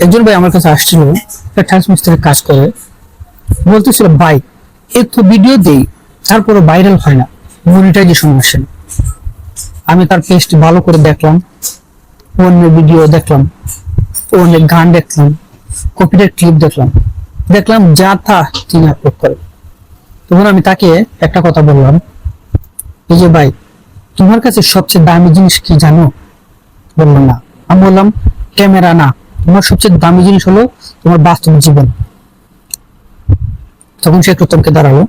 একজন ভাই আমার কাছে আসছিল, একটা টাইলস মিস্ত্রির কাজ করে, বলতেছিল ভাই একটু ভিডিও দেই তারপরে ভাইরাল হয় না, মনিটাইজেশন আসে না। আমি তার পেজটি ভালো করে দেখলাম, অন্য ভিডিও দেখলাম, অনেক গান দেখলাম, কপিরাইট ক্লিপ দেখলাম, দেখলাম যা তা তিনি আপলোড করে। তখন আমি তাকে একটা কথা বললাম, এই যে ভাই তোমার কাছে সবচেয়ে দামি জিনিস কি জানো? বললো না। আমি বললাম ক্যামেরা না, তোমার সবচেয়ে দামি জিনিস হলো তোমার বাস্তব জীবন। তখন সে একটু থমকে দাঁড়ালো।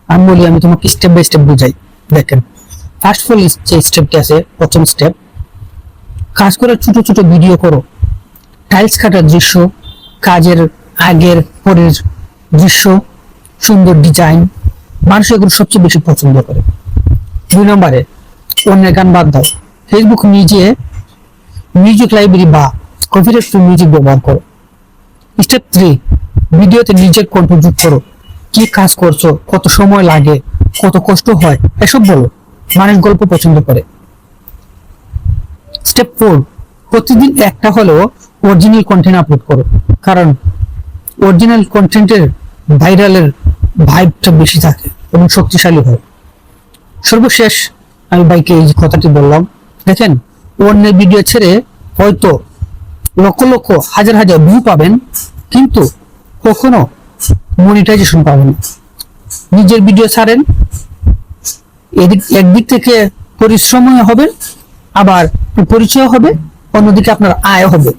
আমি বলি আমি তোমাকে স্টেপ বাই স্টেপ বুঝাই। দেখেন, ফার্স্ট অফ অল যে স্টেপটি আছে, প্রথম স্টেপ, কাজ করে ছোট ছোট ভিডিও করো, টাইলস কাটার দৃশ্য, কাজের আগের পরের দৃশ্য, সুন্দর ডিজাইন, মানুষ এগুলো সবচেয়ে বেশি পছন্দ করে। 2 নম্বরে অন্যের গান বাদ দাও, ফেসবুক নিজে মিউজিক লাইব্রেরি বা কপিরাইট ফ্রি মিউজিক ব্যবহার করো। স্টেপ 3, ভিডিওতে নিজের কণ্ঠ যোগ করো, কি কাজ করছো, কত সময় লাগে, কত কষ্ট হয়, এসব বলো, মানুষ গল্প পছন্দ করে। স্টেপ 4, প্রতিদিন একটা হলেও অরিজিনাল কন্টেন্ট আপলোড করো, কারণ অরিজিনাল কন্টেন্টের ভাইরালের ভাইবটা বেশি থাকে এবং শক্তিশালী হয়। সর্বশেষ আমি ভাইকে এই কথাটি বললাম, দেখেন অন্যের ভিডিও ছেড়ে হয়তো লক্ষ লক্ষ হাজার হাজার ভিউ পাবেন, কিন্তু কখনো মনিটাইজেশন পাবেন না। নিজের ভিডিও ছাড়েন, একদিক থেকে পরিশ্রম হবে, আবার পরিচয় হবে, অন্যদিকে আপনার আয় হবে।